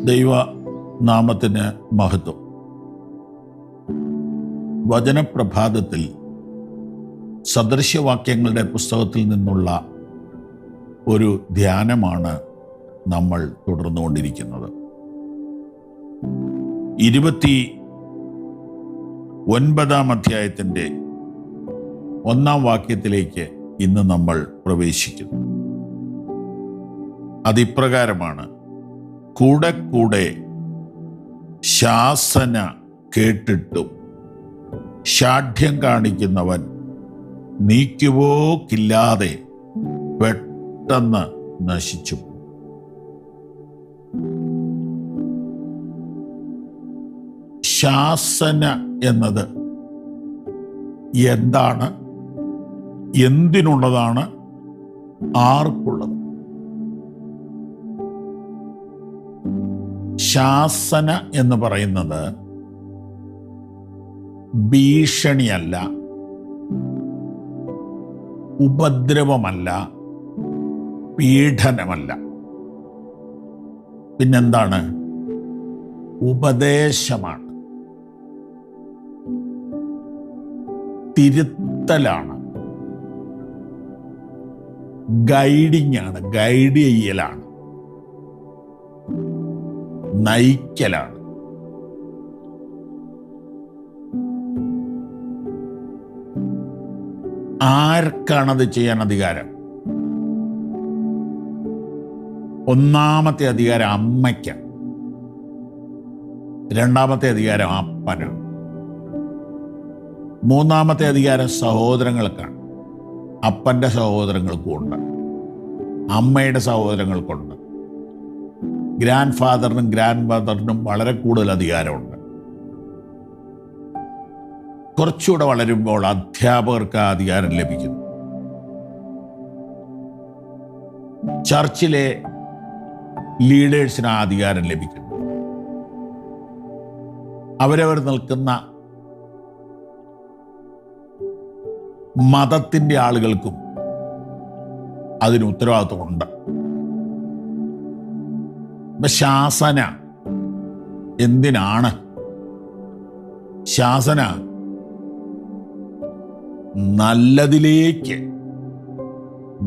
ദൈവ നാമത്തിന് മഹത്വം. വചനപ്രഭാതത്തിൽ സദൃശ്യവാക്യങ്ങളുടെ പുസ്തകത്തിൽ നിന്നുള്ള ഒരു ധ്യാനമാണ് നമ്മൾ തുടർന്നുകൊണ്ടിരിക്കുന്നത്. 29 അധ്യായത്തിൻ്റെ 1 വാക്യത്തിലേക്ക് ഇന്ന് നമ്മൾ പ്രവേശിക്കുന്നു. അതിപ്രകാരമാണ്: കൂടെ കൂടെ ശാസന കേട്ടിട്ടും ശാഠ്യം കാണിക്കുന്നവൻ നീക്കുപോക്കില്ലാതെ പെട്ടെന്ന് നശിച്ചു. ശാസന എന്നത് എന്താണ്? എന്തിനുള്ളതാണ്? ആർക്കുള്ളത്? ശാസന എന്ന് പറയുന്നത് ഭീഷണിയല്ല, ഉപദ്രവമല്ല, പീഡനമല്ല. പിന്നെന്താണ്? ഉപദേശമാണ്, തിരുത്തലാണ്, ഗൈഡിങ് ആണ്, ഗൈഡ് ചെയ്യലാണ്, നയിക്കലാണ്. ആർക്കാണത് ചെയ്യാൻ അധികാരം? ഒന്നാമത്തെ അധികാരം അമ്മയ്ക്കാണ്, രണ്ടാമത്തെ അധികാരം അപ്പനാണ്, മൂന്നാമത്തെ അധികാരം സഹോദരങ്ങൾക്കാണ്. അപ്പൻ്റെ സഹോദരങ്ങൾക്കും ഉണ്ട്, അമ്മയുടെ സഹോദരങ്ങൾക്കുണ്ട്. ഗ്രാൻഡ് ഫാദറിനും ഗ്രാൻഡ് മദറിനും വളരെ കൂടുതൽ അധികാരമുണ്ട്. കുറച്ചുകൂടെ വളരുമ്പോൾ അധ്യാപകർക്ക് ആ അധികാരം ലഭിക്കുന്നു. ചർച്ചിലെ ലീഡേഴ്സിന് ആ അധികാരം ലഭിക്കുന്നു. അവരവർ നിൽക്കുന്ന മതത്തിൻ്റെ ആളുകൾക്കും അതിന് ഉത്തരവാദിത്വമുണ്ട്. ശാസന എന്തിനാണ്? ശാസന നല്ലതിലേക്ക്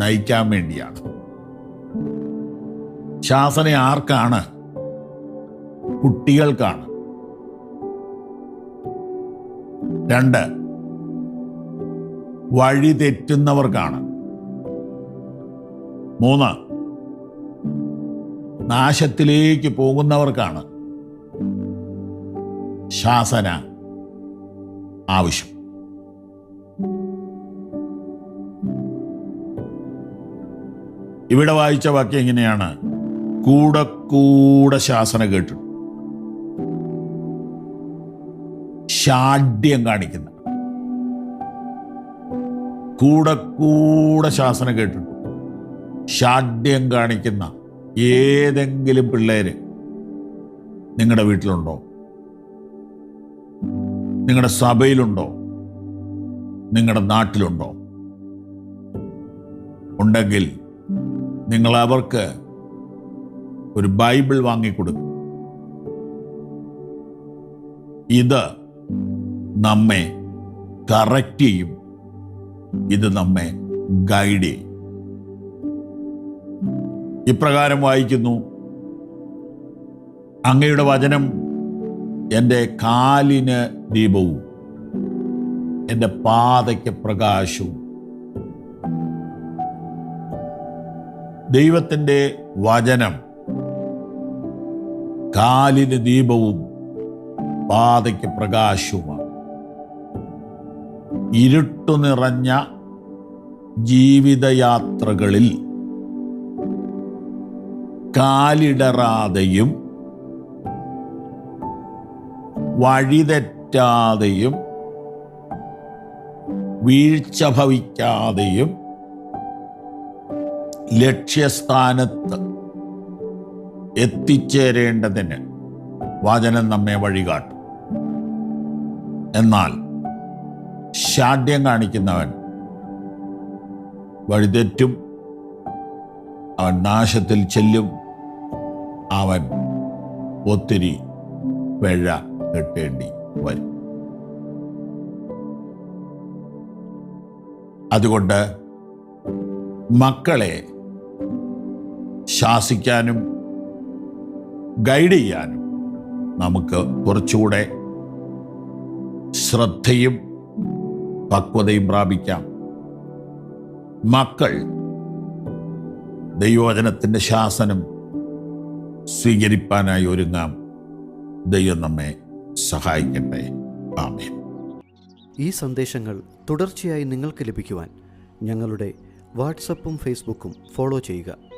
നയിക്കാൻ വേണ്ടിയാണ്. ശാസന ആർക്കാണ്? കുട്ടികൾക്കാണ്. 2, വഴി തെറ്റുന്നവർക്കാണ്. 3, നാശത്തിലേക്ക് പോകുന്നവർക്കാണ് ശാസന ആവശ്യം. ഇവിടെ വായിച്ച വാക്യം എങ്ങനെയാണ്? കൂടെ കൂടെ ശാസന കേട്ടു, ശാഠ്യം കാണിക്കുന്ന, കൂടെ കൂടെ ശാസന കേട്ടിട്ടു ശാഠ്യം കാണിക്കുന്ന ഏതെങ്കിലും പിള്ളേര് നിങ്ങളുടെ വീട്ടിലുണ്ടോ? നിങ്ങളുടെ സഭയിലുണ്ടോ? നിങ്ങളുടെ നാട്ടിലുണ്ടോ? ഉണ്ടെങ്കിൽ നിങ്ങൾ അവർക്ക് ഒരു ബൈബിൾ വാങ്ങിക്കൊടുക്കും. ഇത് നമ്മെ കറക്റ്റ് ചെയ്യും, ഇത് നമ്മെ ഗൈഡ് ചെയ്യും. ഇപ്രകാരം വായിക്കുന്നു: അങ്ങയുടെ വചനം എൻ്റെ കാലിന് ദീപവും എൻ്റെ പാതയ്ക്ക് പ്രകാശവും. ദൈവത്തിൻ്റെ വചനം കാലിന് ദീപവും പാതയ്ക്ക് പ്രകാശവുമാണ്. ഇരുട്ടു നിറഞ്ഞ ജീവിതയാത്രകളിൽ കാലിടറാതെയും വഴിതെറ്റാതെയും വീഴ്ച ഭവിക്കാതെയും ലക്ഷ്യസ്ഥാനത്ത് എത്തിച്ചേരേണ്ടതിന് വചനം നമ്മെ വഴികാട്ടും. എന്നാൽ ശാഠ്യം കാണിക്കുന്നവൻ വഴിതെറ്റും, അവൻ നാശത്തിൽ ചെല്ലും, അവൻ ഒത്തിരി പിഴ കെട്ടേണ്ടി വരും. അതുകൊണ്ട് മക്കളെ ശാസിക്കാനും ഗൈഡ് ചെയ്യാനും നമുക്ക് കുറച്ചുകൂടെ ശ്രദ്ധയും പക്വതയും പ്രാപിക്കാം. മക്കൾ ദൈവവചനത്തിൻ്റെ ശാസനം സ്വീകരിപ്പാനായി ഒരുങ്ങാം. ദൈവം നമ്മെ സഹായിക്കട്ടെ. ആമേൻ. ഈ സന്ദേശങ്ങൾ തുടർച്ചയായി നിങ്ങൾക്ക് ലഭിക്കുവാൻ ഞങ്ങളുടെ വാട്സപ്പും ഫേസ്ബുക്കും ഫോളോ ചെയ്യുക.